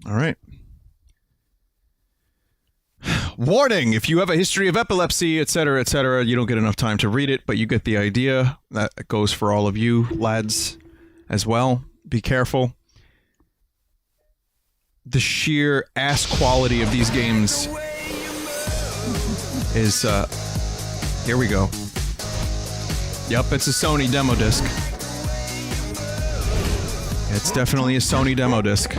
Alright. Warning! If you have a history of epilepsy, etc., you don't get enough time to read it, but you get the idea. That goes for all of you lads as well. Be careful. The sheer ass quality of these games is, here we go. Yep, it's a Sony demo disc. It's definitely a Sony demo disc.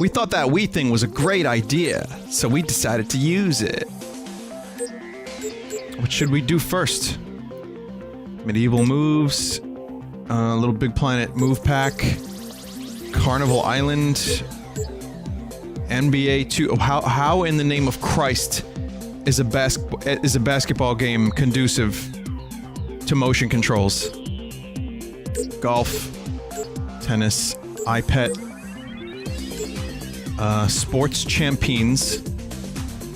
We thought that Wii thing was a great idea, so we decided to use it. What should we do first? Medieval moves, Little Big Planet move pack, Carnival Island, NBA 2. Oh, how in the name of Christ is a basketball game conducive to motion controls? Golf, tennis, iPad, sports champions,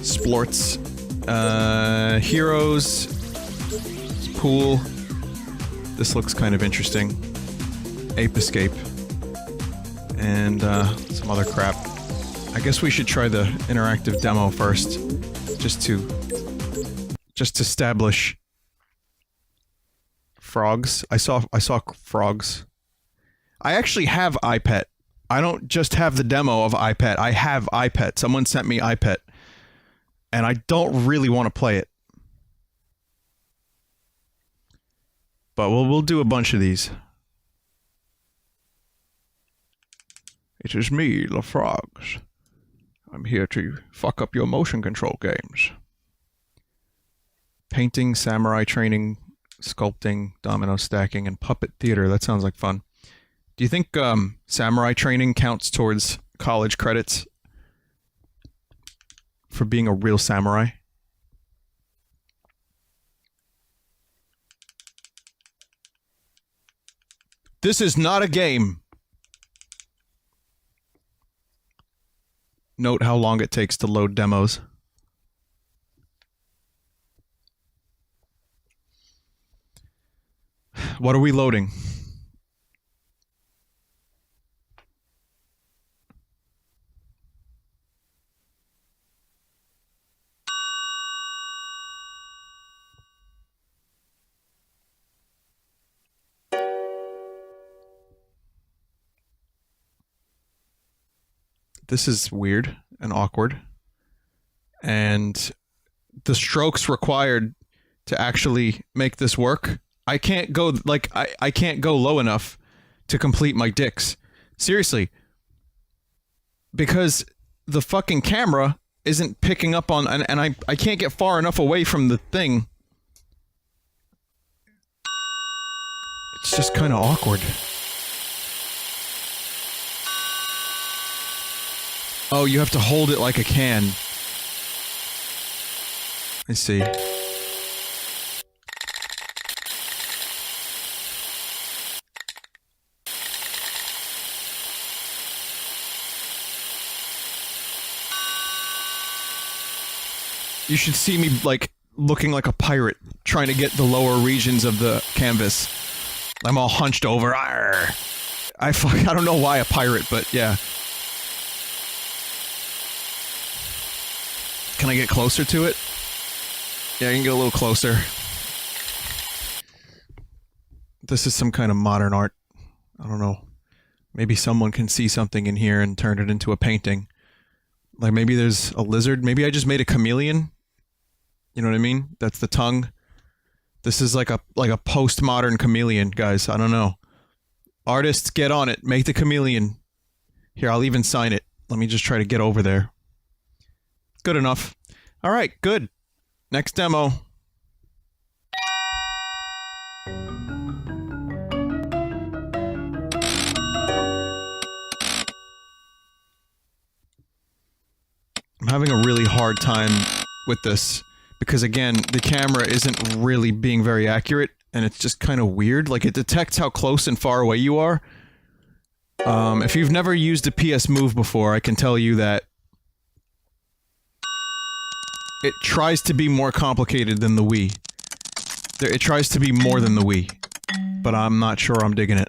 sports, heroes, pool. This looks kind of interesting. Ape Escape. And, some other crap. I guess we should try the interactive demo first. Just to establish frogs. I saw frogs. I actually have iPet. I don't just have the demo of iPet. I have iPet. Someone sent me iPet. And I don't really want to play it. But we'll do a bunch of these. It is me, the frogs. I'm here to fuck up your motion control games. Painting, samurai training, sculpting, domino stacking, and puppet theater. That sounds like fun. Do you think samurai training counts towards college credits for being a real samurai? This is not a game. Note how long it takes to load demos. What are we loading? This is weird and awkward. And the strokes required to actually make this work, I can't go, like, I can't go low enough to complete my dicks. Seriously. Because the fucking camera isn't picking up on, and I can't get far enough away from the thing. It's just kind of awkward. Oh, you have to hold it like a can. I see. You should see me, like, looking like a pirate, trying to get the lower regions of the canvas. I'm all hunched over. Arr! I don't know why a pirate, but yeah. Can I get closer to it? Yeah, I can get a little closer. This is some kind of modern art. I don't know. Maybe someone can see something in here and turn it into a painting. Like maybe there's a lizard. Maybe I just made a chameleon. You know what I mean? That's the tongue. This is like a postmodern chameleon, guys. I don't know. Artists, get on it. Make the chameleon. Here, I'll even sign it. Let me just try to get over there. Good enough. Alright, good. Next demo. I'm having a really hard time with this because, again, the camera isn't really being very accurate and it's just kind of weird. Like, it detects how close and far away you are. If you've never used a PS Move before, I can tell you that it tries to be more complicated than the Wii. It tries to be more than the Wii, but I'm not sure I'm digging it.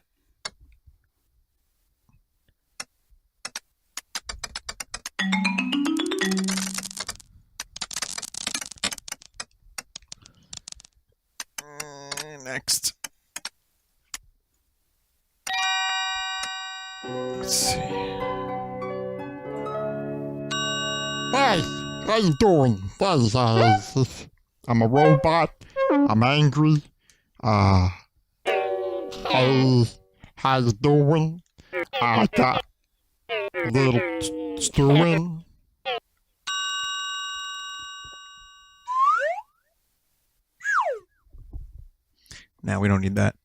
Next. Let's see. Hey, how you doing? I'm a robot. I'm angry. Hey, how you doing? I got a little stewing. Now we don't need that.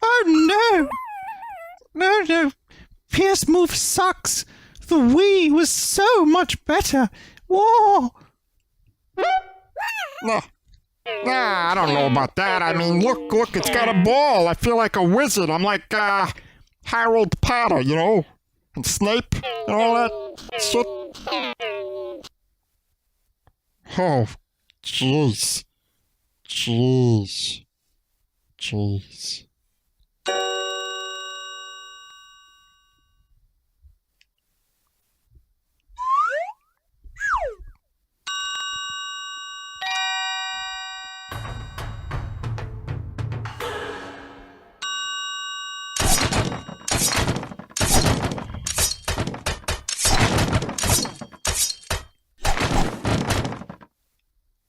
Oh no! No. PS Move sucks! The Wii was so much better! Whoa! Nah, I don't know about that. I mean, look, it's got a ball. I feel like a wizard. I'm like, Harold Potter, you know? And Snape and all that shit. Oh, jeez. Jeez.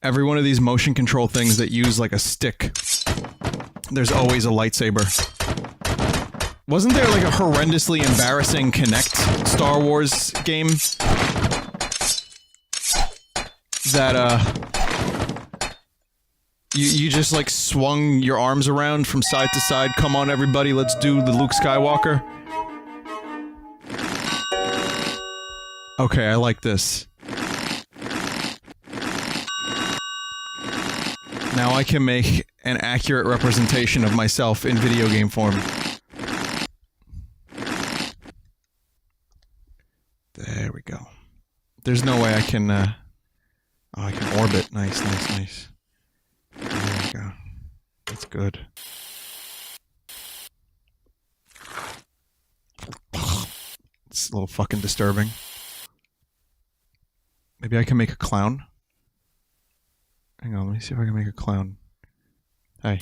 Every one of these motion control things that use like a stick, there's always a lightsaber. Wasn't there like a horrendously embarrassing Kinect Star Wars game that you just like swung your arms around from side to side? Come on everybody, let's do the Luke Skywalker. Okay, I like this. Now I can make an accurate representation of myself in video game form. There we go. There's no way I can, oh, I can orbit. Nice. There we go. That's good. It's a little fucking disturbing. Maybe I can make a clown? Hang on, let me see if I can make a clown. Hey.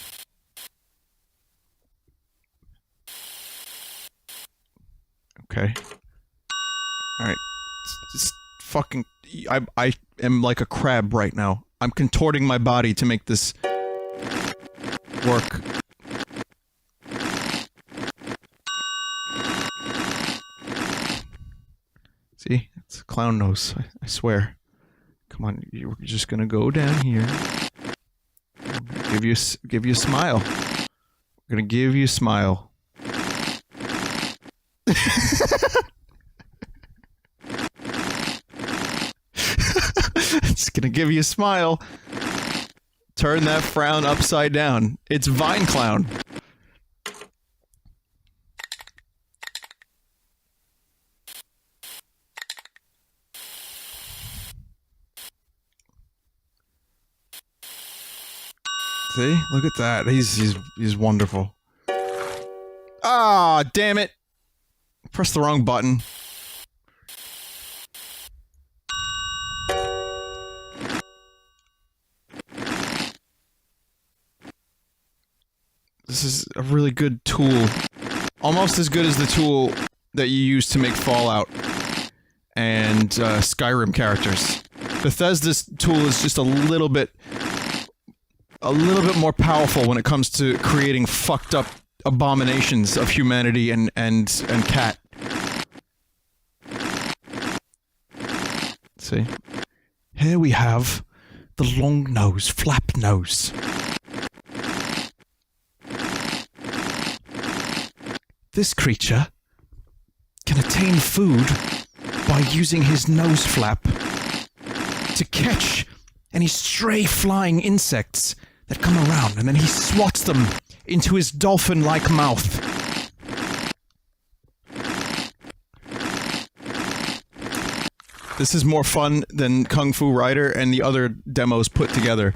Okay. Alright. Just fucking... I am like a crab right now. I'm contorting my body to make this work. See? It's a clown nose, I swear. Come on, you're just gonna go down here. Give you a smile. I'm gonna give you a smile. It's gonna give you a smile. Turn that frown upside down. It's Vine Clown. See? Look at that. He's wonderful. Ah, damn it. Pressed the wrong button. This is a really good tool. Almost as good as the tool that you use to make Fallout and Skyrim characters. Bethesda's tool is just a little bit more powerful when it comes to creating fucked up abominations of humanity and cat. See? Here we have the long nose, flap nose. This creature can attain food by using his nose flap to catch any stray flying insects that come around, and then he swats them into his dolphin-like mouth. This is more fun than Kung Fu Rider and the other demos put together.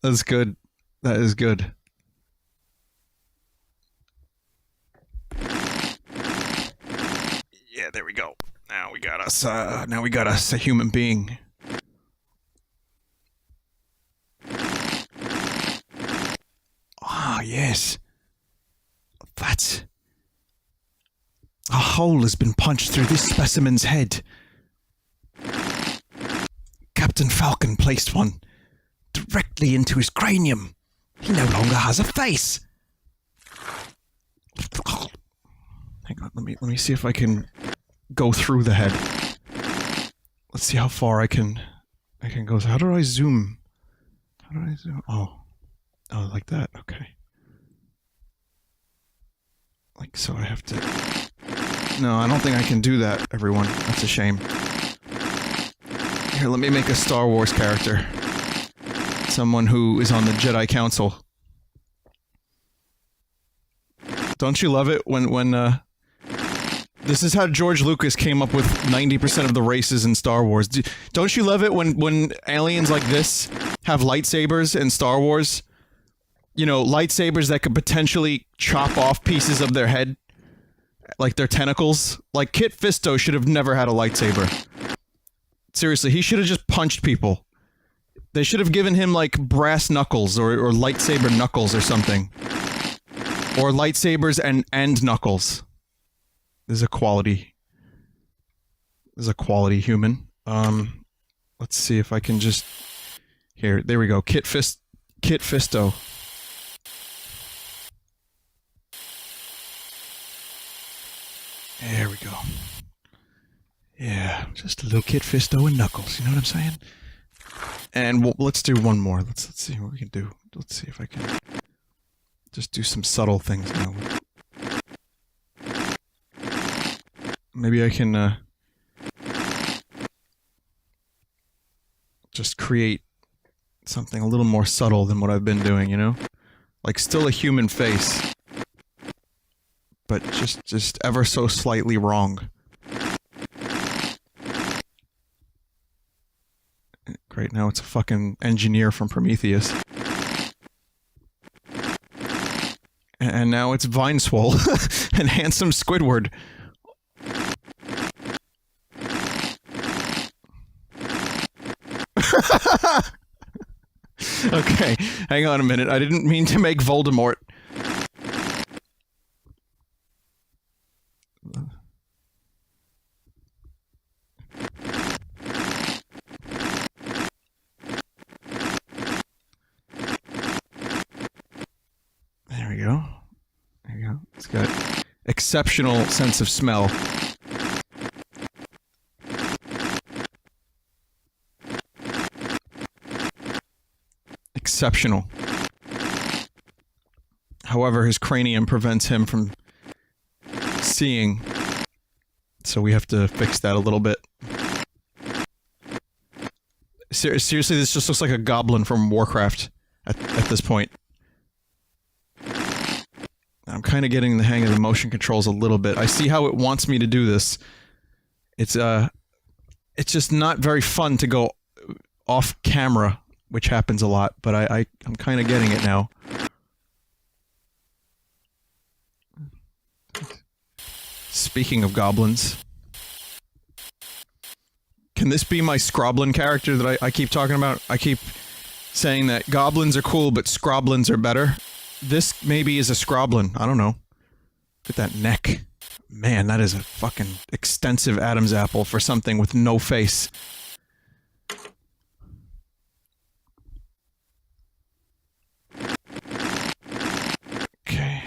That's good. That is good. Yeah, there we go. Now we got us. Now we got us a human being. Ah, yes. That's... A hole has been punched through this specimen's head. Captain Falcon placed one directly into his cranium. He no longer has a face. Hang on, let me see if I can go through the head. Let's see how far I can go. How do I zoom? How do I zoom? Oh, like that. Okay. Like so, I have to. No, I don't think I can do that, everyone. That's a shame. Here, let me make a Star Wars character. Someone who is on the Jedi Council. Don't you love it when this is how George Lucas came up with 90% of the races in Star Wars. Don't you love it when aliens like this have lightsabers in Star Wars? You know, lightsabers that could potentially chop off pieces of their head. Like their tentacles. Like Kit Fisto should have never had a lightsaber. Seriously, he should have just punched people. They should have given him like brass knuckles or lightsaber knuckles or something. Or lightsabers and knuckles. This is a quality. This is a quality human. Let's see if I can just... Here, there we go. Kit Fisto. There we go. Yeah, just a little Kit Fisto and Knuckles, you know what I'm saying? And let's do one more. Let's see what we can do. Let's see if I can just do some subtle things now. Maybe I can just create something a little more subtle than what I've been doing, you know? Like still a human face, but just ever so slightly wrong. Great, now it's a fucking engineer from Prometheus. And now it's Vinesauce and handsome Squidward. Okay, hang on a minute. I didn't mean to make Voldemort. There we go. There you go. It's got exceptional sense of smell. Exceptional. However, his cranium prevents him from seeing, so we have to fix that a little bit. Seriously, this just looks like a goblin from Warcraft at this point. I'm kind of getting the hang of the motion controls a little bit. I see how it wants me to do this. It's just not very fun to go off camera, which happens a lot, but I'm kind of getting it now. Speaking of goblins, can this be my Scroblin character that I keep talking about? I keep saying that goblins are cool, but Scroblins are better. This maybe is a Scroblin. I don't know. Look at that neck. Man, that is a fucking extensive Adam's apple for something with no face. Okay.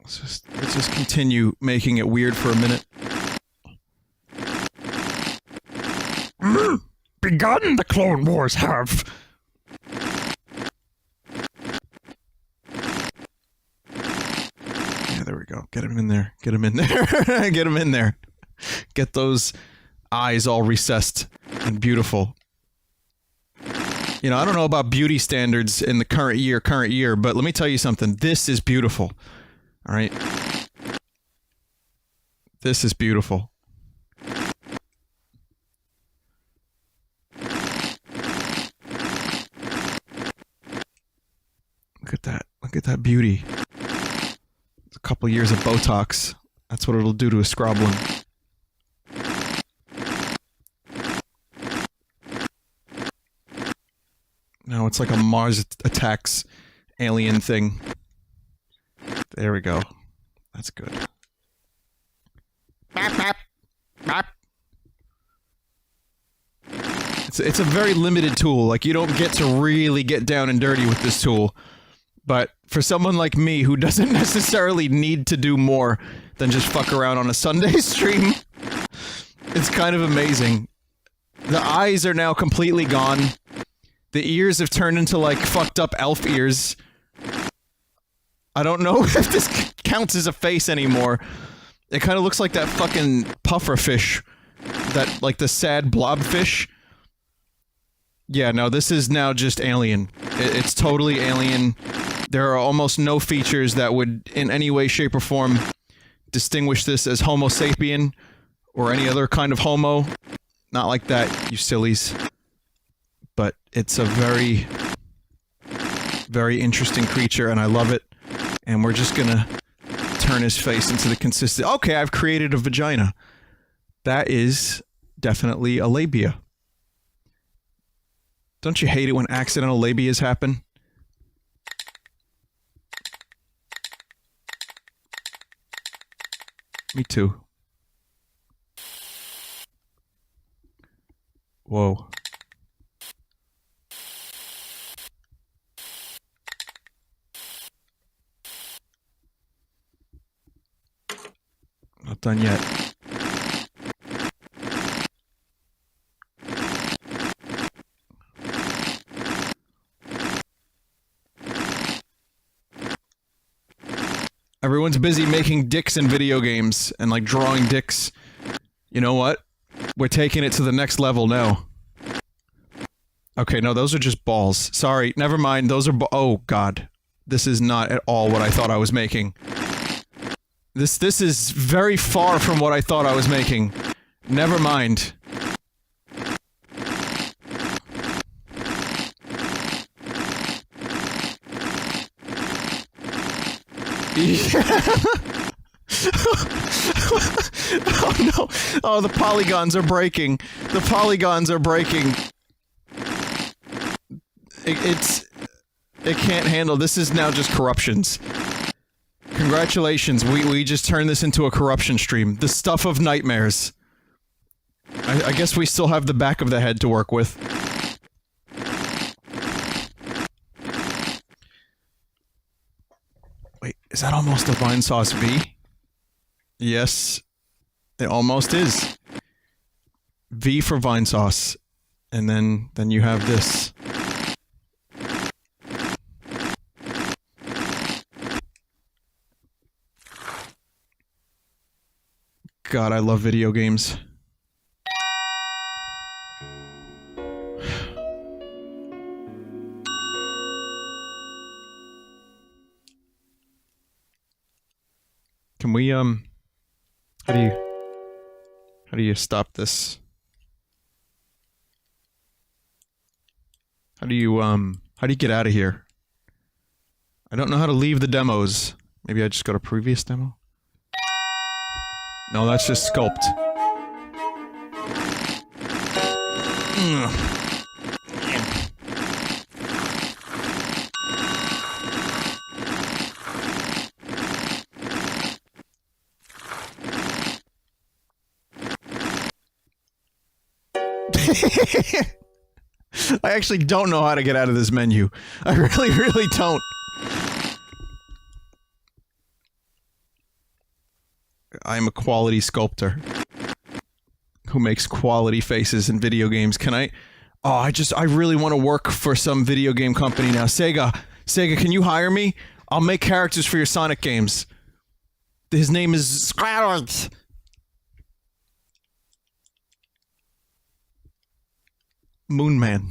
Let's just continue making it weird for a minute. Begun, the Clone Wars have. Yeah, there we go. Get him in there. Get him in there. Get him in there. Get those eyes all recessed and beautiful. You know, I don't know about beauty standards in the current year, but let me tell you something. This is beautiful. All right? This is beautiful. Look at that. Look at that beauty. It's a couple years of Botox. That's what it'll do to a scroblin. No, it's like a Mars Attacks alien thing. There we go. That's good. Bap, bap, bap. It's a very limited tool. Like, you don't get to really get down and dirty with this tool. But for someone like me who doesn't necessarily need to do more than just fuck around on a Sunday stream, it's kind of amazing. The eyes are now completely gone. The ears have turned into, like, fucked up elf ears. I don't know if this counts as a face anymore. It kind of looks like that fucking puffer fish. That, like, the sad blobfish. Yeah, no, this is now just alien. It's totally alien. There are almost no features that would, in any way, shape, or form, distinguish this as Homo sapien or any other kind of homo. Not like that, you sillies. But it's a very, very interesting creature, and I love it. And we're just gonna turn his face into the consistent... Okay, I've created a vagina. That is definitely a labia. Don't you hate it when accidental labias happen? Me too. Whoa. Not done yet. Everyone's busy making dicks in video games and, like, drawing dicks. You know what? We're taking it to the next level now. Okay, no, those are just balls. Sorry, never mind. Those are oh, God. This is not at all what I thought I was making. This is very far from what I thought I was making. Never mind. Oh no! Oh, the polygons are breaking. The polygons are breaking. It can't handle. This is now just corruptions. Congratulations, we just turned this into a corruption stream. The stuff of nightmares. I guess we still have the back of the head to work with. Wait, is that almost a Vinesauce V? Yes, it almost is. V for Vinesauce. And then you have this. God, I love video games. Can we, how do you stop this? How do you get out of here? I don't know how to leave the demos. Maybe I just go to previous demo? No, that's just sculpt. I actually don't know how to get out of this menu. I really, really don't. I'm a quality sculptor who makes quality faces in video games. Can I... Oh, I really want to work for some video game company now. Sega, can you hire me? I'll make characters for your Sonic games. His name is... Squarewood. Moon Man.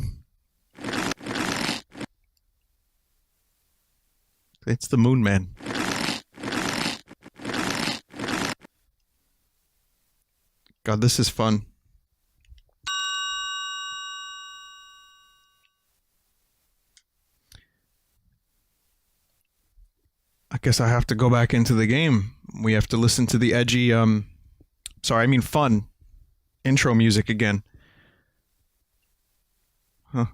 It's the Moon Man. God, this is fun. I guess I have to go back into the game. We have to listen to the edgy, fun intro music again. Huh.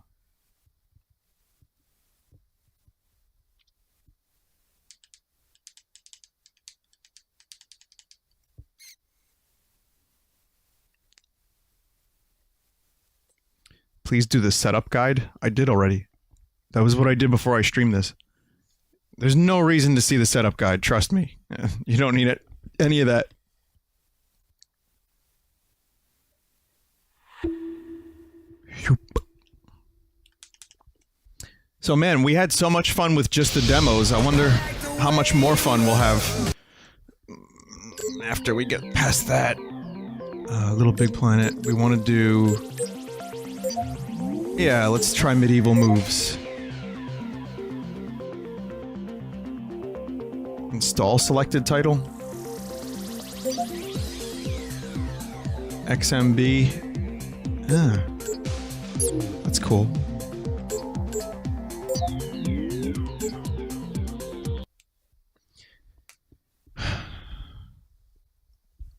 Please do the setup guide. I did already. That was what I did before I streamed this. There's no reason to see the setup guide, trust me. You don't need it, any of that. So man, we had so much fun with just the demos. I wonder how much more fun we'll have after we get past that. Little Big Planet. We want to do... Yeah, let's try medieval moves. Install selected title. XMB. Ah. That's cool.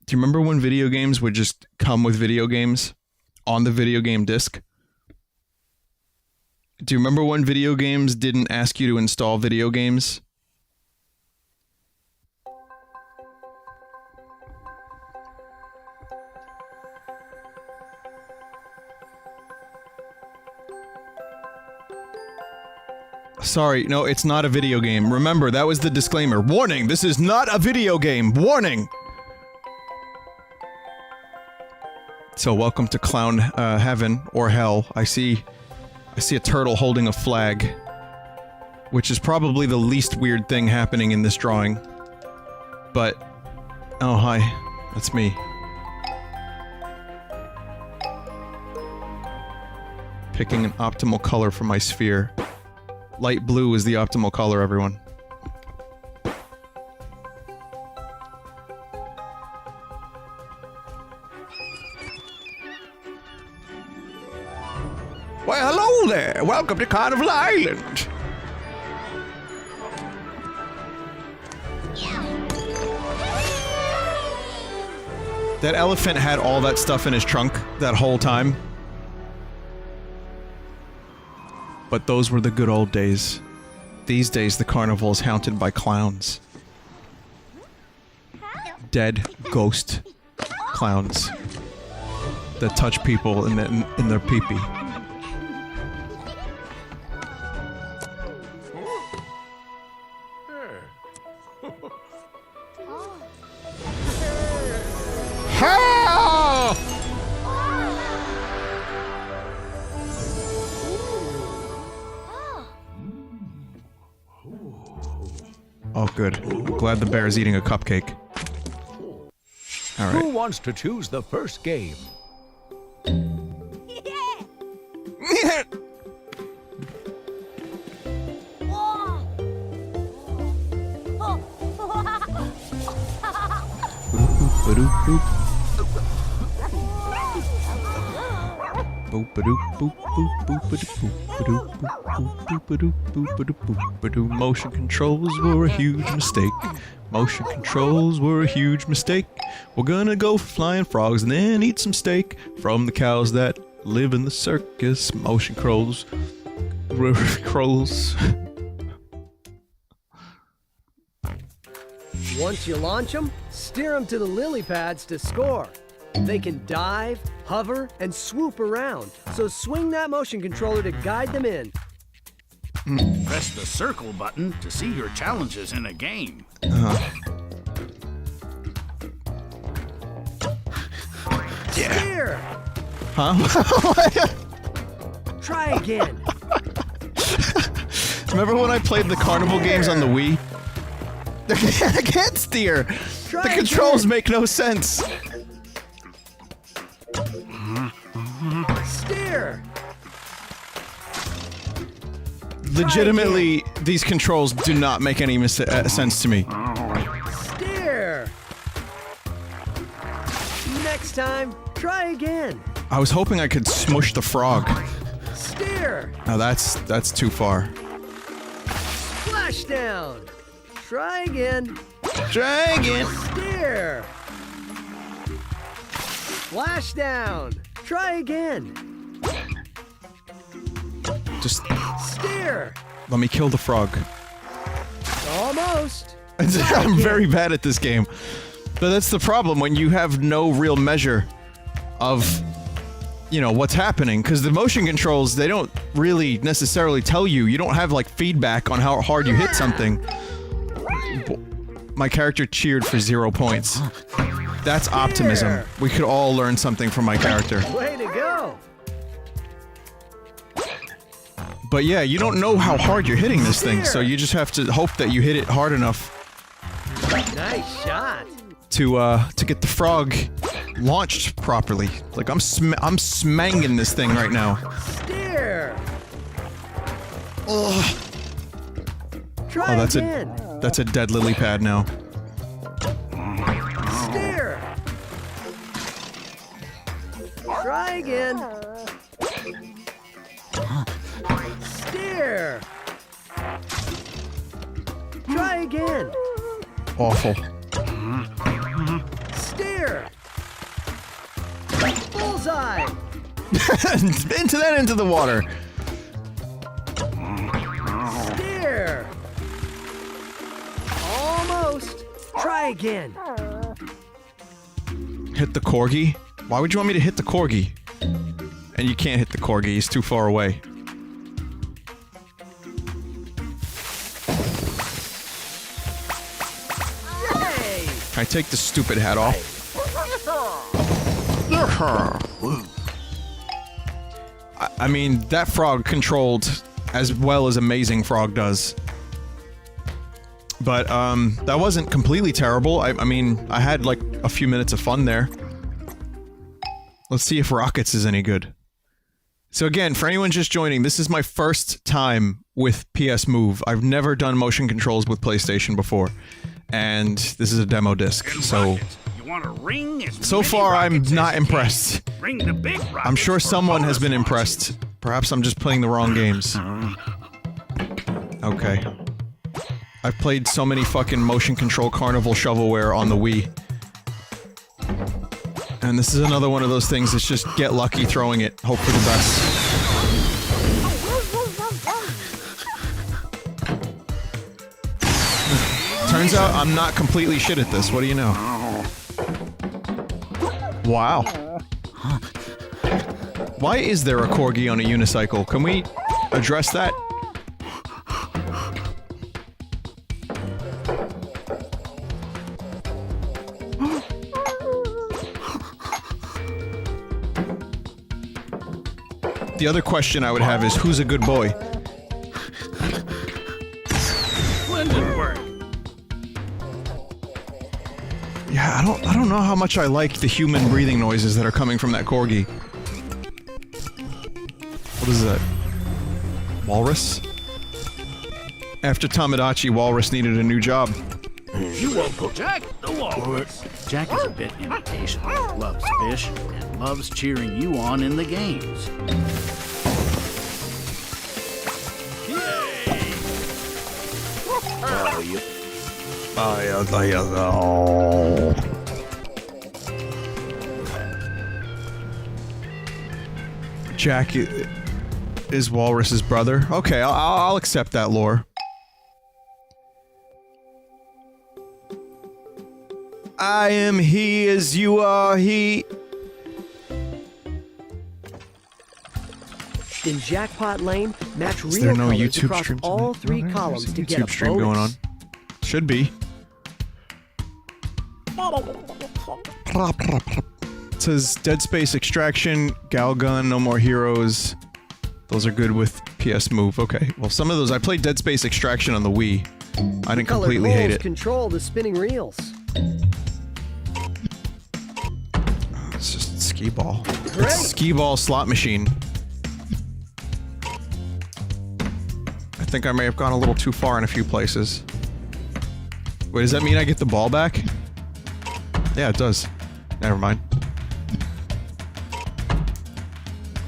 Do you remember when video games would just come with video games on the video game disc? Do you remember when video games didn't ask you to install video games? Sorry, no, it's not a video game. Remember, that was the disclaimer. Warning, this is not a video game. Warning! So welcome to Clown Heaven, or Hell. I see a turtle holding a flag, which is probably the least weird thing happening in this drawing. But, oh hi, that's me. Picking an optimal color for my sphere. Light blue is the optimal color, everyone. Well, hello there! Welcome to Carnival Island! That elephant had all that stuff in his trunk that whole time. But those were the good old days. These days, the carnival is haunted by clowns. Dead ghost clowns that touch people in their pee-pee. Oh, good. I'm glad the bear is eating a cupcake. All right. Who wants to choose the first game? Motion controls were a huge mistake. Motion controls were a huge mistake. We're gonna go for flying frogs and then eat some steak from the cows that live in the circus. Motion controls. Once you launch them, steer them to the lily pads to score. They can dive, hover, and swoop around, so swing that motion controller to guide them in. Press the circle button to see your challenges in a game. Steer! Huh? Try again. Remember when I played the carnival games on the Wii? I can't steer! Try The controls again. make no sense! Steer! legitimately, these controls do not make any sense to me. Steer. Next time, try again. I was hoping I could smush the frog. Steer. Now that's too far. Splashdown. Try again. Dragon! Steer. Splashdown. Try again. Just Steer. let me kill the frog. Almost. I'm very bad at this game. But that's the problem when you have no real measure of, you know, what's happening. Because the motion controls, they don't really necessarily tell you. You don't have, like, feedback on how hard you hit something. My character cheered for 0 points. That's optimism. We could all learn something from my character. Way to go. But yeah, you don't know how hard you're hitting this thing, so you just have to hope that you hit it hard enough Nice shot. to get the frog launched properly. Like I'm smanging this thing right now. Steer. Ugh. Try Oh, again. that's a dead lily pad now. Steer. Try again. Steer. Try again. Awful. Steer. Bullseye. into the water. Steer. Almost. Try again. Hit the corgi? Why would you want me to hit the corgi? And you can't hit the corgi, he's too far away. Yay! Can I take the stupid hat off? I mean, that frog controlled as well as Amazing Frog does. But, that wasn't completely terrible. I mean, I had, like, a few minutes of fun there. Let's see if Rockets is any good. So again, for anyone just joining, this is my first time with PS Move. I've never done motion controls with PlayStation before. And this is a demo disc, so... So far, I'm not impressed. Ring the big I'm sure someone has been impressed. Perhaps I'm just playing the wrong games. Okay. I've played so many fucking motion control carnival shovelware on the Wii. And this is another one of those things that's just get lucky throwing it, hope for the best. Turns out I'm not completely shit at this, what do you know? Wow. Why is there a corgi on a unicycle? Can we address that? The other question I would have is, who's a good boy? Lindenberg. Yeah, I don't know how much I like the human breathing noises that are coming from that corgi. What is that? Walrus? After Tamagotchi, Walrus needed a new job. You won't put Jack the Walrus. Jack is a bit invitational, loves fish, and loves cheering you on in the games. Yay! Oh, you... Jack is Walrus's brother. Okay, I'll accept that lore. I am he as you are he. In Jackpot Lane, match Is real there no colors YouTube across stream all tonight? three No, there's columns a to get a YouTube stream bonus. going on. Should be. It says Dead Space Extraction, Galgun, No More Heroes. Those are good with PS Move. Okay, well some of those I played Dead Space Extraction on the Wii. I didn't Colored completely hate holes it. Control the spinning reels. It's just skee ball. Great. It's skee ball slot machine. I think I may have gone a little too far in a few places. Wait, does that mean I get the ball back? Yeah, it does. Never mind.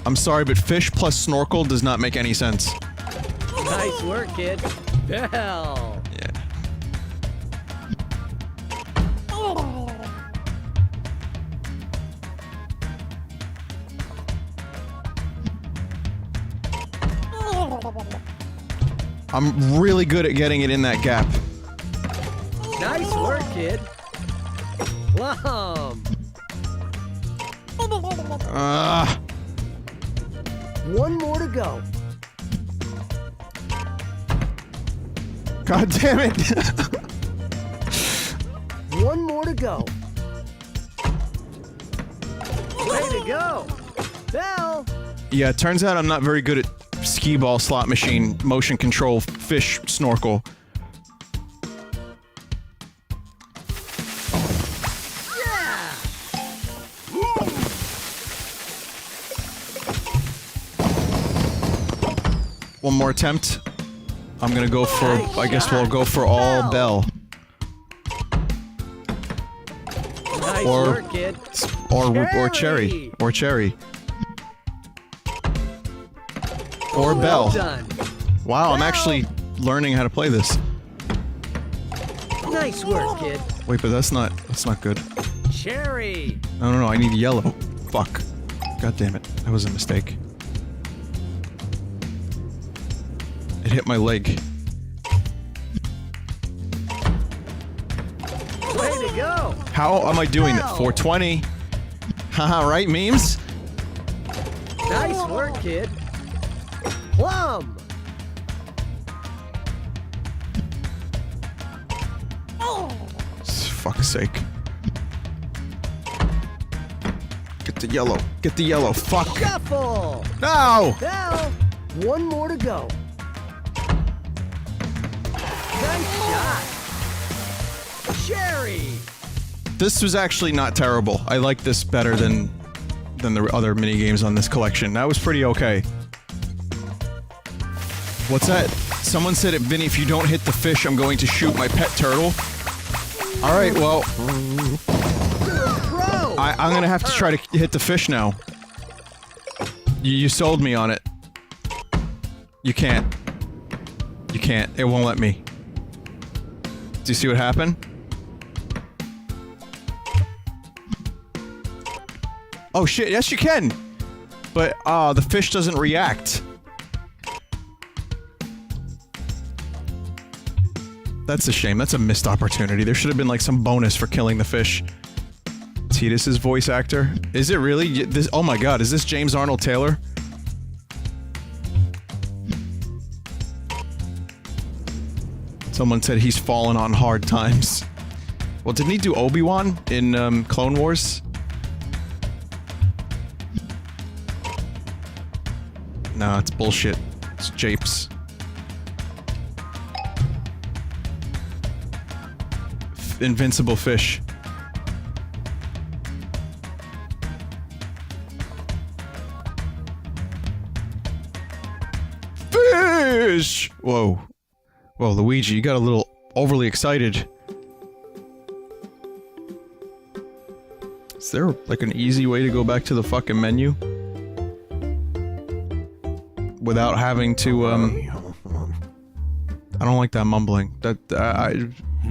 I'm sorry, but fish plus snorkel does not make any sense. Nice work, kid. Bell. Yeah. I'm really good at getting it in that gap. Nice work, kid. Plum. One more to go. God damn it. One more to go. Way to go. Bell. Yeah, it turns out I'm not very good at skee ball slot machine motion control fish snorkel. Yeah. One more attempt. I'm gonna go for, I guess we'll go for all bell. Nice Or- work, kid. Or cherry. Or cherry. Or bell. Well done. Wow, I'm actually learning how to play this. Nice work, kid. Wait, but that's not good. Cherry. No, I need yellow. Fuck. God damn it. That was a mistake. It hit my leg. Way to go. How am I doing it? 420? Haha, right, memes? Nice work, kid. Plum. Fuck's sake. Get the yellow. Get the yellow. Fuck. Shuffle. No! Bell. One more to go. Nice shot. Cherry. This was actually not terrible. I like this better than the other mini games on this collection. That was pretty okay. What's that? Someone said it, Vinny, if you don't hit the fish, I'm going to shoot my pet turtle. Alright, well, Pro. I'm gonna have to try to hit the fish now. You sold me on it. You can't. You can't. It won't let me. Do you see what happened? Oh shit, yes you can! But, the fish doesn't react. That's a shame. That's a missed opportunity. There should have been like some bonus for killing the fish. Titus's voice actor? Is it really? This? Oh my god, is this James Arnold Taylor? Someone said he's fallen on hard times. Well, didn't he do Obi-Wan in Clone Wars? No, it's bullshit. It's japes. Invincible fish. Fish! Whoa. Whoa, Luigi, you got a little overly excited. Is there, like, an easy way to go back to the fucking menu? Without having to, I don't like that mumbling. That,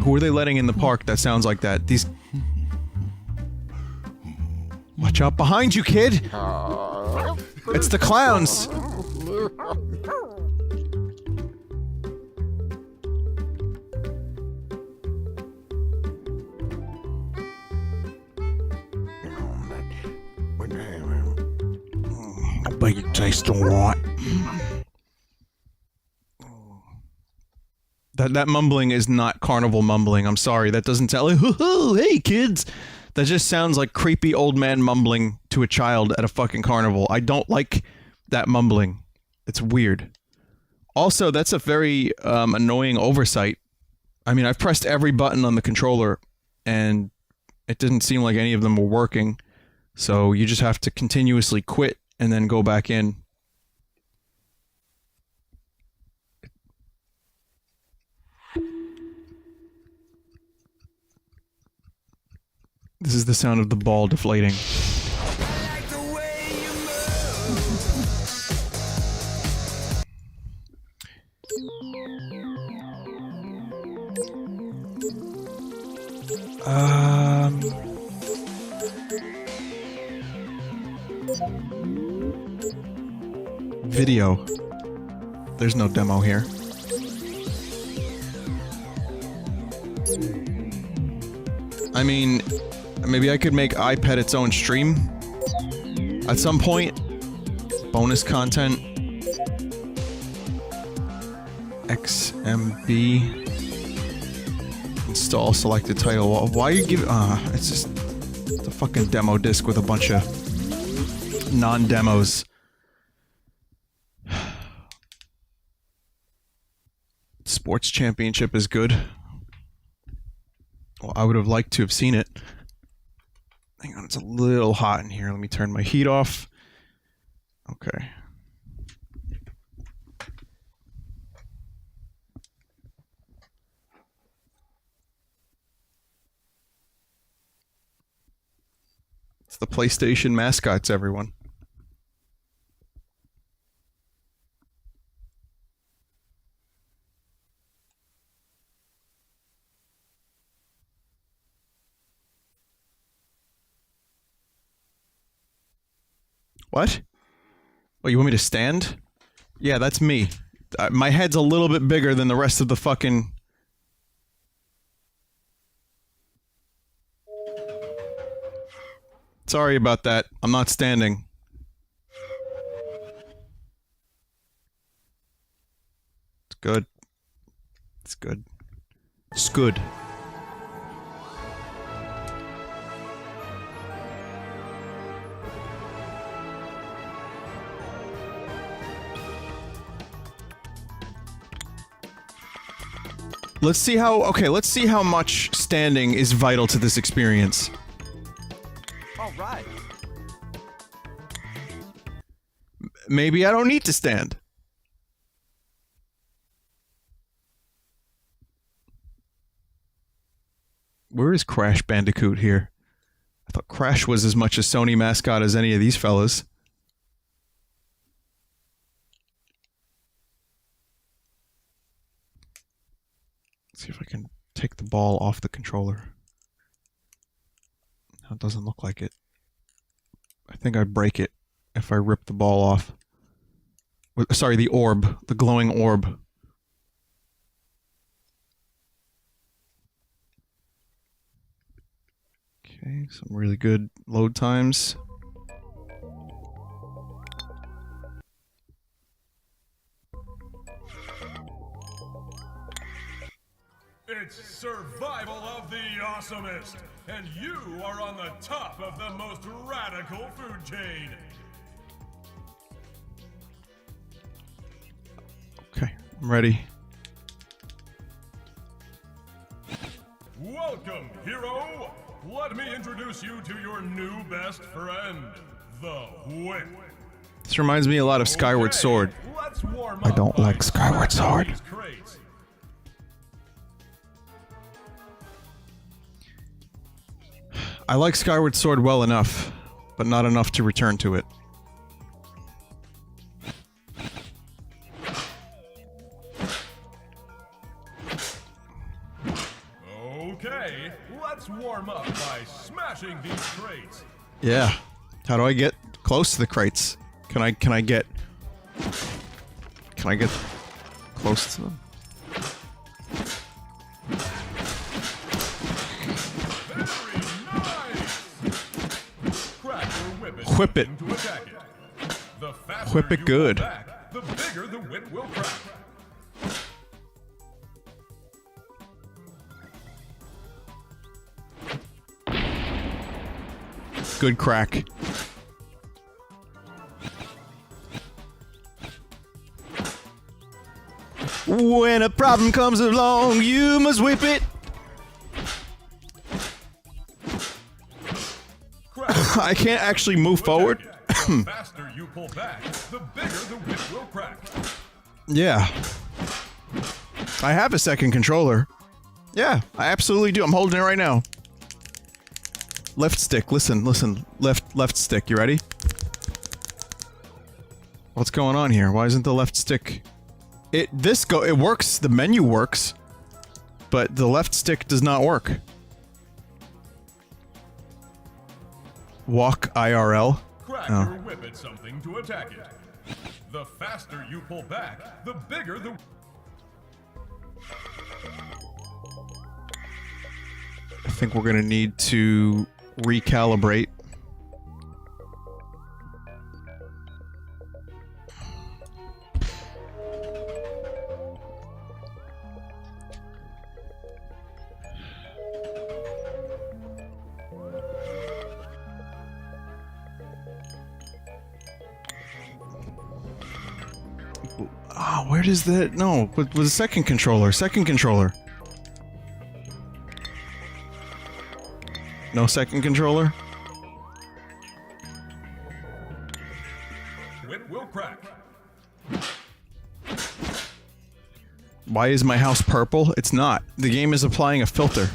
who are they letting in the park that sounds like that? These... Watch out behind you, kid! It's the clowns! But you taste what? That mumbling is not carnival mumbling. I'm sorry. That doesn't sound like, hoo-hoo, hey kids. That just sounds like creepy old man mumbling to a child at a fucking carnival. I don't like that mumbling. It's weird. Also, that's a very annoying oversight. I mean, I've pressed every button on the controller and it didn't seem like any of them were working. So you just have to continuously quit and then go back in. This is the sound of the ball deflating. Video. There's no demo here. I mean, maybe I could make iPad its own stream at some point. Bonus content. XMB. Install selected title. Why are you giving... it's just... It's a fucking demo disc with a bunch of non-demos. Sports Championship is good. Well, I would have liked to have seen it. Hang on, it's a little hot in here. Let me turn my heat off. Okay. It's the PlayStation mascots, everyone. What? Oh, you want me to stand? Yeah, that's me. My head's a little bit bigger than the rest of the fucking... Sorry about that. I'm not standing. It's good. It's good. It's good. Let's see how... Okay, let's see how much standing is vital to this experience. Alright. Maybe I don't need to stand. Where is Crash Bandicoot here? I thought Crash was as much a Sony mascot as any of these fellas. Let's see if I can take the ball off the controller. No, it doesn't look like it. I think I'd break it if I rip the ball off. Sorry, the orb. The glowing orb. Okay, some really good load times. It's survival of the awesomest, and you are on the top of the most radical food chain. Okay, I'm ready. Welcome, hero! Let me introduce you to your new best friend, the Whip. This reminds me a lot of Skyward Sword. Let's warm I up don't by like Skyward Sword. these crates. I like Skyward Sword well enough, but not enough to return to it. Okay, let's warm up by smashing these crates. Yeah. How do I get close to the crates? Can I get close to them? Whip it. Whip it good. Back, the bigger the whip will crack. Good crack. When a problem comes along, you must whip it. I can't actually move forward. The faster you pull back, the bigger the whip will crack. Yeah. I have a second controller. Yeah, I absolutely do. I'm holding it right now. Left stick, listen. Left stick, you ready? What's going on here? Why isn't the left stick... It works, the menu works, but the left stick does not work. Walk IRL? Crack your whip at something to attack it. The faster you pull back, the bigger the... I think we're gonna need to recalibrate. Oh, where does that... No, with the second controller. No second controller? Whip will crack. Why is my house purple? It's not. The game is applying a filter.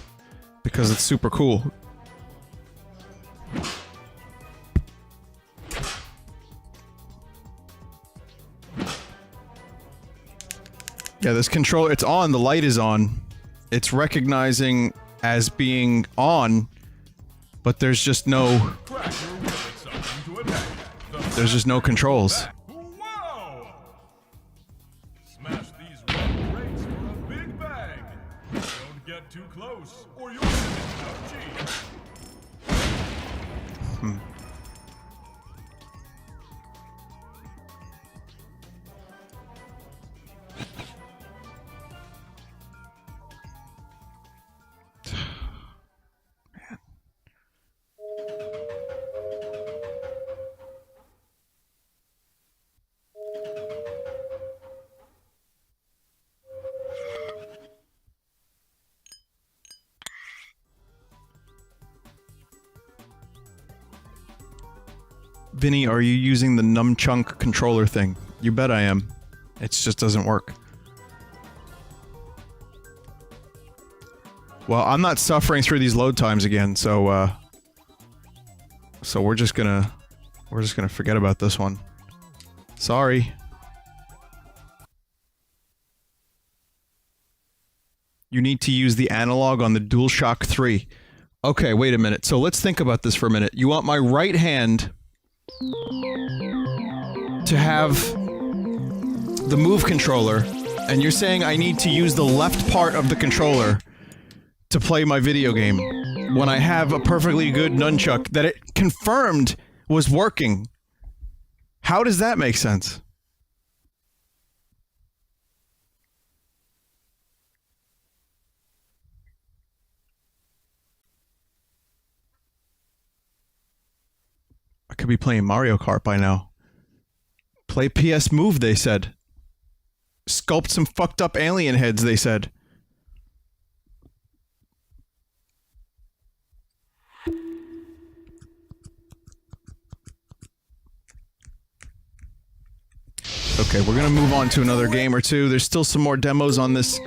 Because it's super cool. Yeah, this controller, it's on, the light is on. It's recognizing as being on, but there's just no... There's just no controls. Whoa! Smash these red crates for a big bag. Don't get too close, or you'll miss no cheese. Vinny, are you using the nunchunk controller thing? You bet I am. It just doesn't work. Well, I'm not suffering through these load times again, so we're just gonna forget about this one. Sorry. You need to use the analog on the DualShock 3. Okay, wait a minute. So let's think about this for a minute. You want my right hand to have the move controller, and you're saying I need to use the left part of the controller to play my video game when I have a perfectly good nunchuck that it confirmed was working. How does that make sense? I could be playing Mario Kart by now. Play PS Move, they said. Sculpt some fucked up alien heads, they said. Okay, we're gonna move on to another game or two. There's still some more demos on this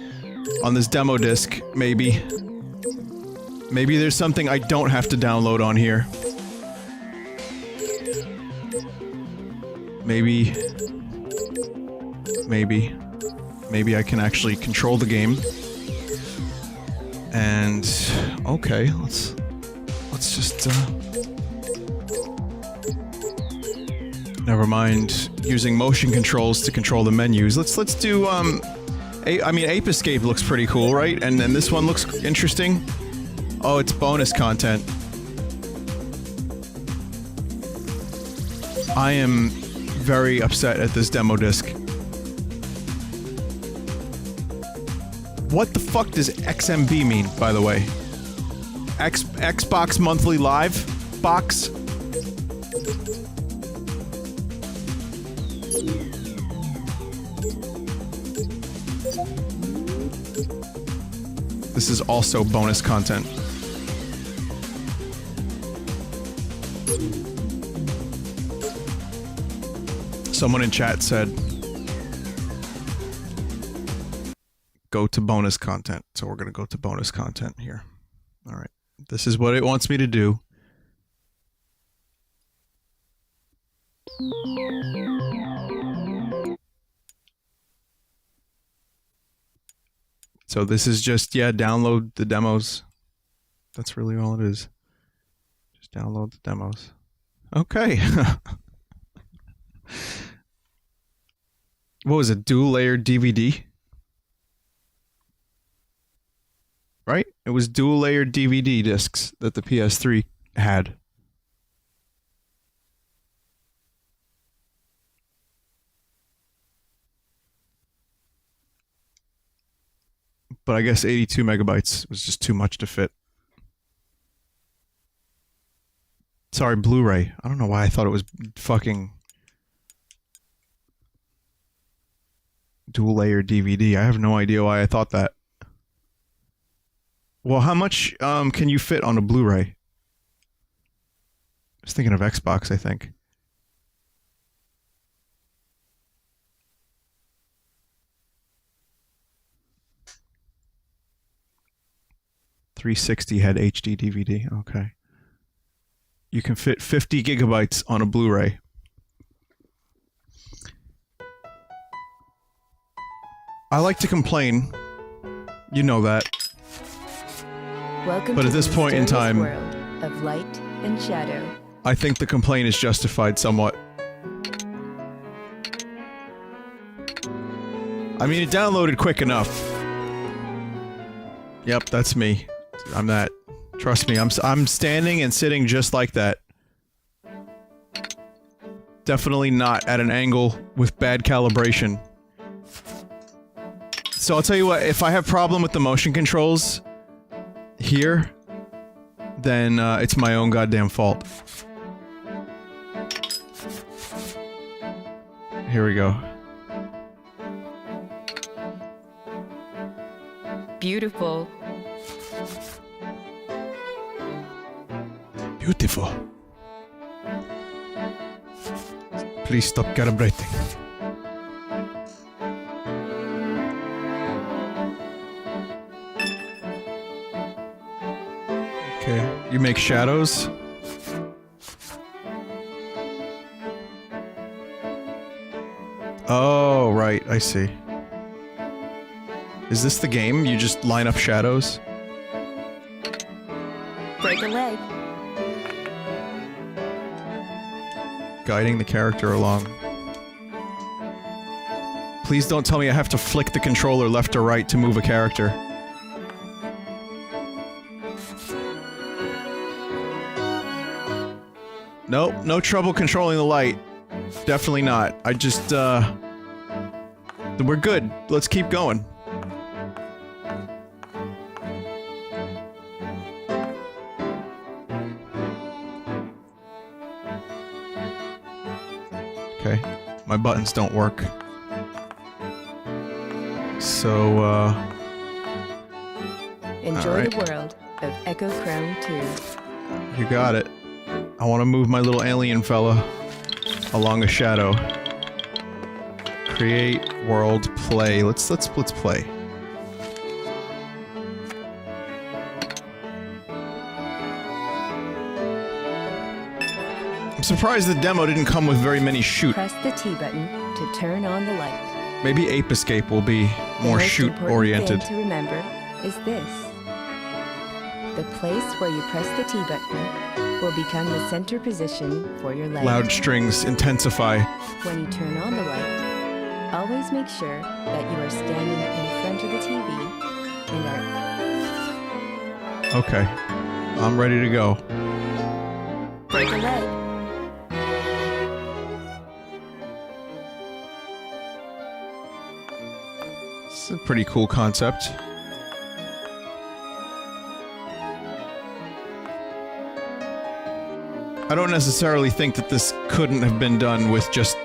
demo disc, maybe. Maybe there's something I don't have to download on here. Maybe I can actually control the game. And okay, let's just never mind using motion controls to control the menus. Let's do I mean Ape Escape looks pretty cool, right? And then this one looks interesting. Oh, it's bonus content. I am very upset at this demo disc. What the fuck does XMB mean, by the way? Xbox Monthly Live box? This is also bonus content. Someone in chat said, go to bonus content. So we're going to go to bonus content here. All right. This is what it wants me to do. So this is just, yeah, download the demos. That's really all it is. Just download the demos. Okay. What was it? Dual layer DVD? Right? It was dual layer DVD discs that the PS3 had. But I guess 82 megabytes was just too much to fit. Sorry, Blu-ray. I don't know why I thought it was fucking dual layer DVD. I have no idea why I thought that. Well, how much can you fit on a Blu-ray? I was thinking of Xbox, I think. .360 had HD DVD. Okay. You can fit 50 gigabytes on a Blu-ray. I like to complain. You know that. Welcome But to at this the point in mysterious time, world of light and shadow. I think the complaint is justified somewhat. I mean, it downloaded quick enough. Yep, that's me. I'm that. Trust me, I'm standing and sitting just like that. Definitely not at an angle with bad calibration. So I'll tell you what, if I have problem with the motion controls here, then it's my own goddamn fault. Here we go. Beautiful. Beautiful. Please stop calibrating. Okay, you make shadows. Oh, right, I see. Is this the game? You just line up shadows? Break a leg. Guiding the character along. Please don't tell me I have to flick the controller left or right to move a character. Nope, no trouble controlling the light. Definitely not. I just, we're good. Let's keep going. Okay, my buttons don't work. So, Enjoy Alright. the world of echochrome 2. You got it. I want to move my little alien fella along a shadow. Create world play. Let's play. I'm surprised the demo didn't come with very many shoot. Press the T button to turn on the light. Maybe Ape Escape will be The more most shoot important oriented. thing to remember is this. The place where you press the T button will become the center position for your leg. Loud strings intensify. When you turn on the light, always make sure that you are standing in front of the TV and are... Okay. I'm ready to go. Break a leg. It's a pretty cool concept. I don't necessarily think that this couldn't have been done with just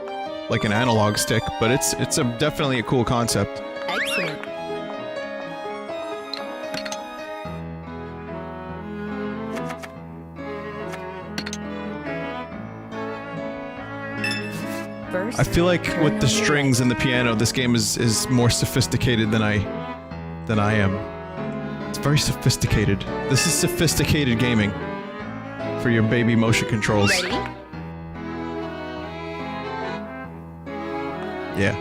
like an analog stick, but it's definitely a cool concept. Excellent. First, I feel like turn with on the strings and the piano, this game is more sophisticated than I am. It's very sophisticated. This is sophisticated gaming for your baby motion controls. Ready? Yeah.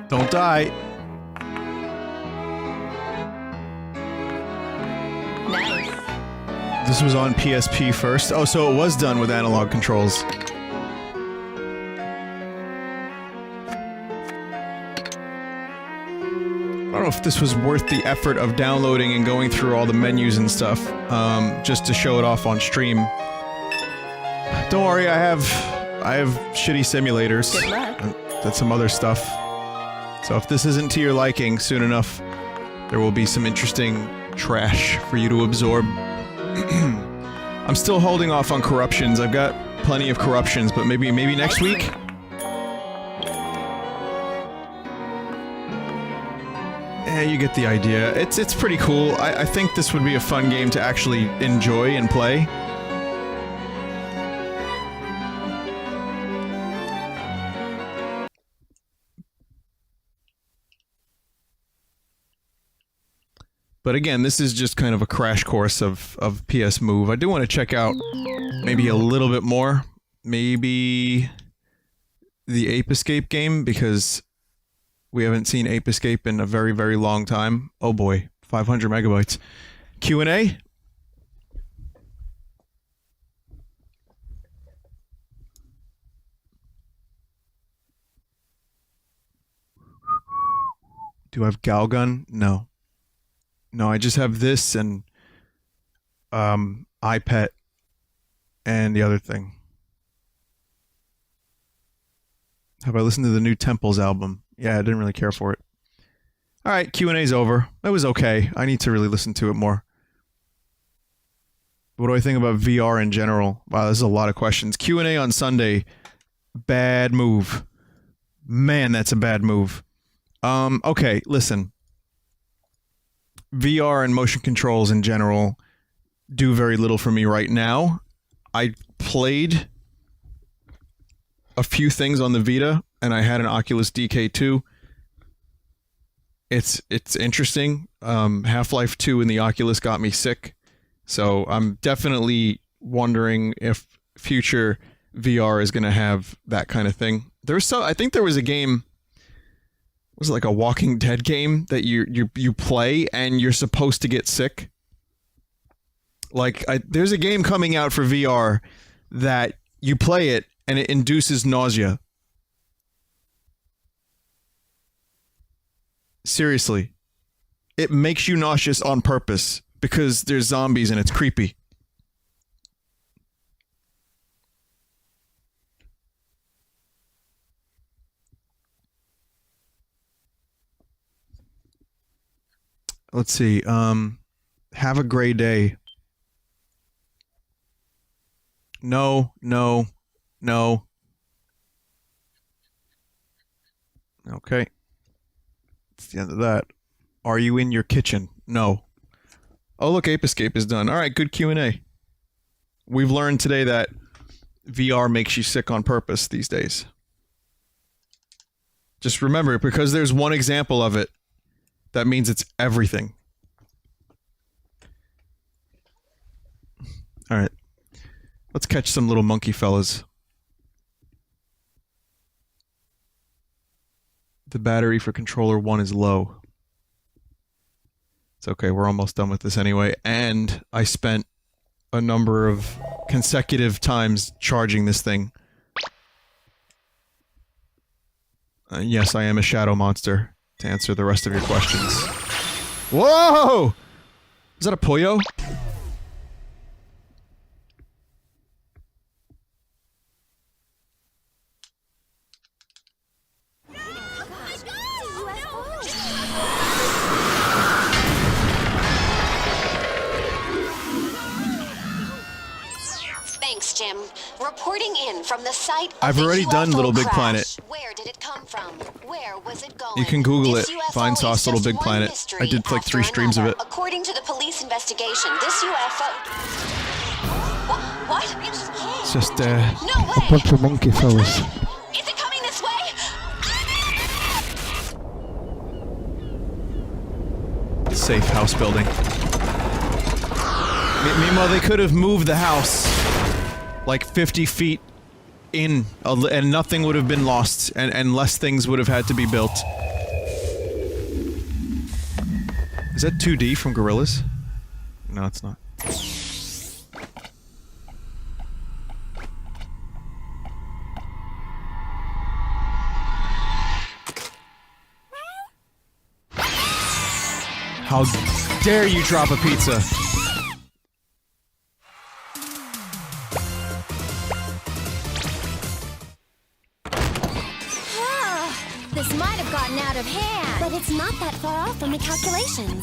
Don't die. Nice. This was on PSP first. Oh, so it was done with analog controls. I don't know if this was worth the effort of downloading and going through all the menus and stuff, just to show it off on stream. Don't worry, I have shitty simulators. Good luck. That's some other stuff. So if this isn't to your liking soon enough, there will be some interesting trash for you to absorb. I'm still holding off on corruptions. I've got plenty of corruptions, but maybe next week? Yeah, you get the idea. It's pretty cool. I think this would be a fun game to actually enjoy and play. But again, this is just kind of a crash course of PS Move. I do want to check out maybe a little bit more. Maybe the Ape Escape game, because we haven't seen Ape Escape in a very, very long time. Oh boy, 500 megabytes. Q&A? Do I have Galgun? No. No, I just have this and iPet and the other thing. Have I listened to the new Temples album? Yeah, I didn't really care for it. Alright, Q&A's over. It was okay. I need to really listen to it more. What do I think about VR in general? Wow, there's a lot of questions. Q&A on Sunday. Bad move. Man, that's a bad move. Okay, listen. VR and motion controls in general do very little for me right now. I played a few things on the Vita, and I had an Oculus DK2. It's interesting. Half-Life 2 in the Oculus got me sick, so I'm definitely wondering if future VR is going to have that kind of thing. I think there was a game. Was it like a Walking Dead game that you play and you're supposed to get sick? Like, there's a game coming out for VR that you play it and it induces nausea. Seriously. It makes you nauseous on purpose because there's zombies and it's creepy. Let's see. Have a gray day. No. Okay. That's the end of that. Are you in your kitchen? No. Oh, look, Ape Escape is done. All right, good Q&A. We've learned today that VR makes you sick on purpose these days. Just remember, because there's one example of it, that means it's everything. Alright. Let's catch some little monkey fellas. The battery for controller 1 is low. It's okay, we're almost done with this anyway. And I spent a number of consecutive times charging this thing. Yes, I am a shadow monster. To answer the rest of your questions. Whoa! Is that a pollo? Thanks, Jim. Reporting in from the site. I've already done Little Big Planet. Where did it come from? Where was it going? You can Google it. This UFO Vinesauce is Little just Big one Planet. mystery I did like 3 after streams of another. it. According to the police investigation, this UFO. What? It's just No a way! bunch of monkey fellas. Is it coming this way? Safe house building. Meanwhile, they could have moved the house. like 50 feet in, and nothing would have been lost, and less things would have had to be built. Is that 2D from Gorillas? No, it's not. How dare you drop a pizza? This might have gotten out of hand. But it's not that far off from the calculations.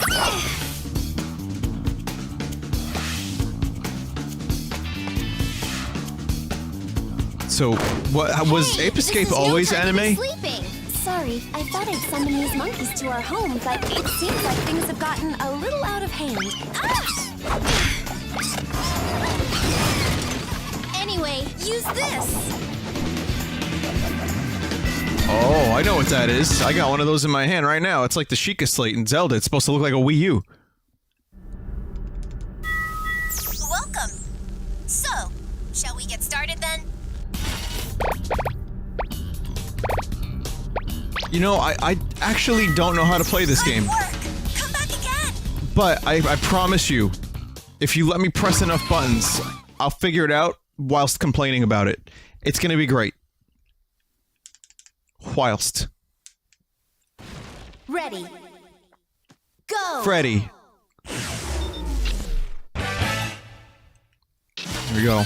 So, what was Ape Escape always anime? Sleeping. Sorry, I thought I'd summon these monkeys to our home, but it seems like things have gotten a little out of hand. Anyway, use this. Oh, I know what that is. I got one of those in my hand right now. It's like the Sheikah Slate in Zelda. It's supposed to look like a Wii U. Welcome. So, shall we get started then? You know, I actually don't know how to play this game. Come back again. But I promise you, if you let me press enough buttons, I'll figure it out whilst complaining about it. It's gonna be great. Whilst. Ready. Go. Freddy. Here we go.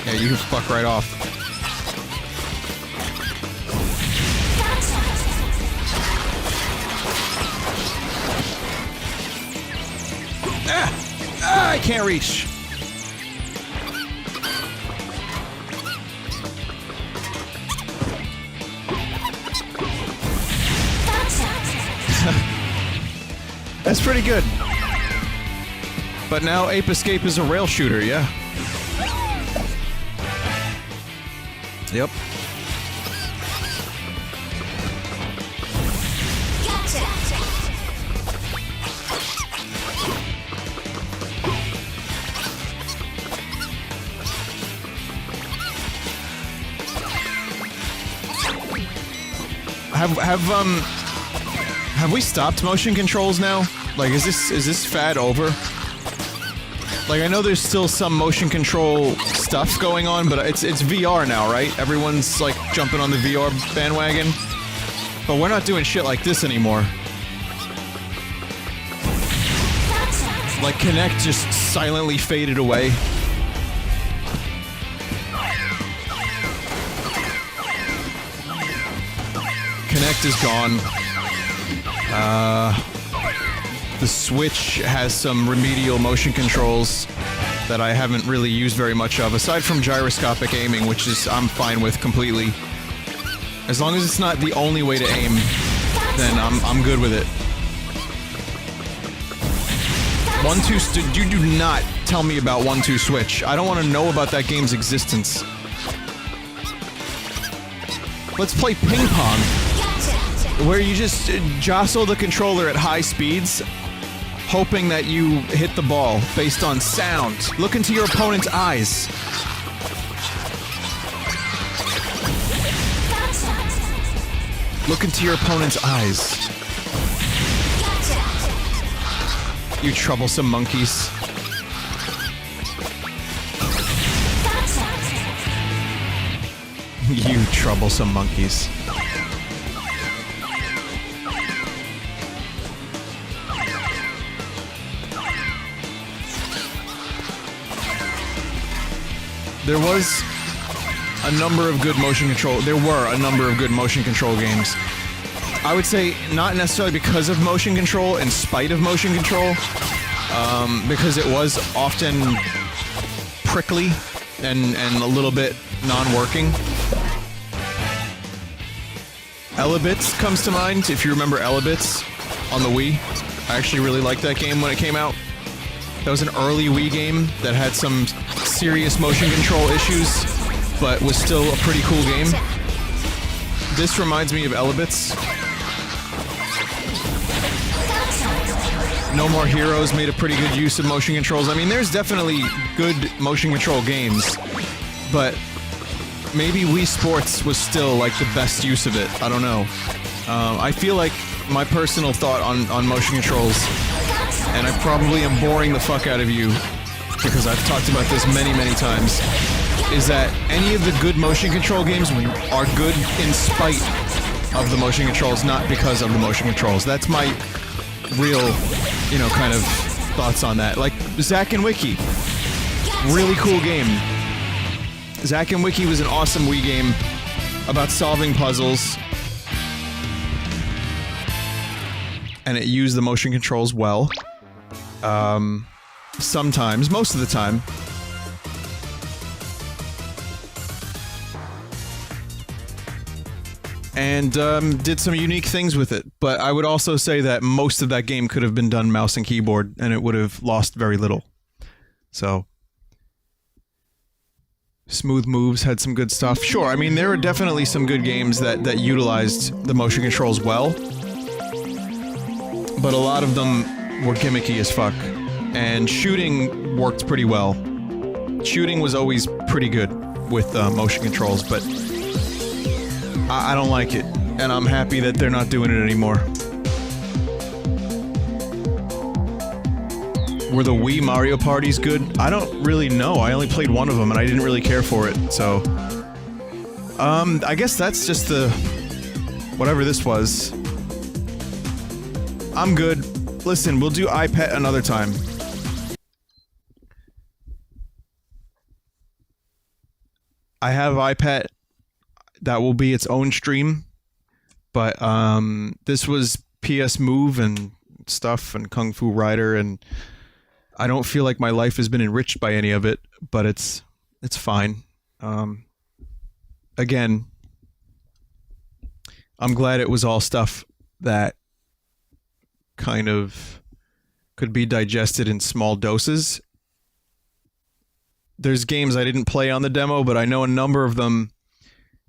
Yeah, you can fuck right off. I can't reach. That's pretty good. But now Ape Escape is a rail shooter, yeah. Yep. Have we stopped motion controls now? Like, is this fad over? Like, I know there's still some motion control stuff going on, but it's VR now, right? Everyone's like jumping on the VR bandwagon. But we're not doing shit like this anymore. Like, Kinect just silently faded away. Kinect is gone. The Switch has some remedial motion controls that I haven't really used very much of, aside from gyroscopic aiming, which is I'm fine with completely. As long as it's not the only way to aim, then I'm good with it. 1-2, you do not tell me about 1-2 Switch. I don't want to know about that game's existence. Let's play ping pong, where you just jostle the controller at high speeds, hoping that you hit the ball based on sound. Look into your opponent's eyes. Look into your opponent's eyes. You troublesome monkeys. You troublesome monkeys. There was a number of good motion control. There were a number of good motion control games. I would say not necessarily because of motion control, in spite of motion control, because it was often prickly and a little bit non-working. Elebits comes to mind, if you remember Elebits on the Wii. I actually really liked that game when it came out. That was an early Wii game that had some serious motion control issues, but was still a pretty cool game. This reminds me of Elebits. No More Heroes made a pretty good use of motion controls. I mean, there's definitely good motion control games, but maybe Wii Sports was still like the best use of it. I don't know. I feel like my personal thought on motion controls, and I probably am boring the fuck out of you because I've talked about this many, many times, is that any of the good motion control games are good in spite of the motion controls, not because of the motion controls. That's my real, you know, kind of thoughts on that. Like Zack and Wiki, really cool game. Zack and Wiki was an awesome Wii game about solving puzzles, and it used the motion controls well. Sometimes, most of the time. And did some unique things with it. But I would also say that most of that game could have been done mouse and keyboard, and it would have lost very little. So, Smooth Moves had some good stuff. Sure, I mean, there were definitely some good games that utilized the motion controls well. But a lot of them were gimmicky as fuck. And shooting worked pretty well. Shooting was always pretty good with motion controls, but I don't like it, and I'm happy that they're not doing it anymore. Were the Wii Mario parties good? I don't really know. I only played one of them, and I didn't really care for it, so... I guess that's just the... whatever this was. I'm good. Listen, we'll do iPet another time. I have iPet. That will be its own stream, but this was PS Move and stuff and Kung Fu Rider, and I don't feel like my life has been enriched by any of it, but it's fine. Again, I'm glad it was all stuff that kind of could be digested in small doses. There's games I didn't play on the demo, but I know a number of them.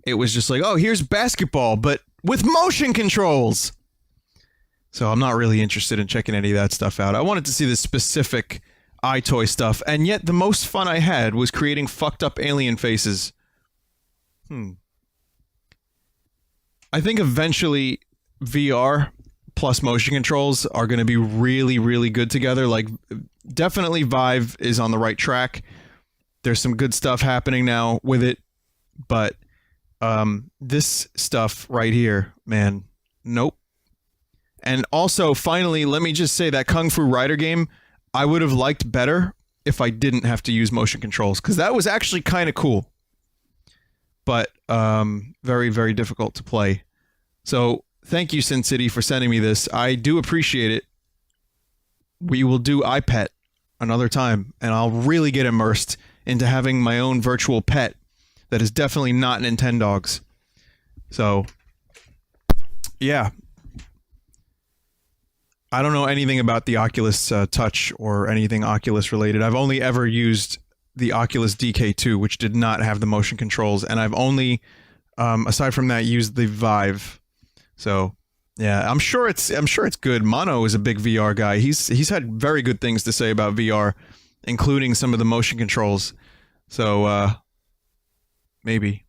It was just like, oh, here's basketball, but with motion controls. So I'm not really interested in checking any of that stuff out. I wanted to see the specific iToy stuff, and yet the most fun I had was creating fucked up alien faces. I think eventually VR plus motion controls are going to be really, really good together. Like, definitely Vive is on the right track. There's some good stuff happening now with it, but this stuff right here, man, nope. And also, finally, let me just say that Kung Fu Rider game, I would have liked better if I didn't have to use motion controls, because that was actually kind of cool. But very, very difficult to play. So, thank you, Sin City, for sending me this. I do appreciate it. We will do iPet another time, and I'll really get immersed into having my own virtual pet that is definitely not Nintendogs. So, yeah. I don't know anything about the Oculus Touch or anything Oculus related. I've only ever used the Oculus DK2, which did not have the motion controls, and I've only, aside from that, used the Vive. So, yeah, I'm sure it's good. Mono is a big VR guy. He's had very good things to say about VR, including some of the motion controls. So, maybe.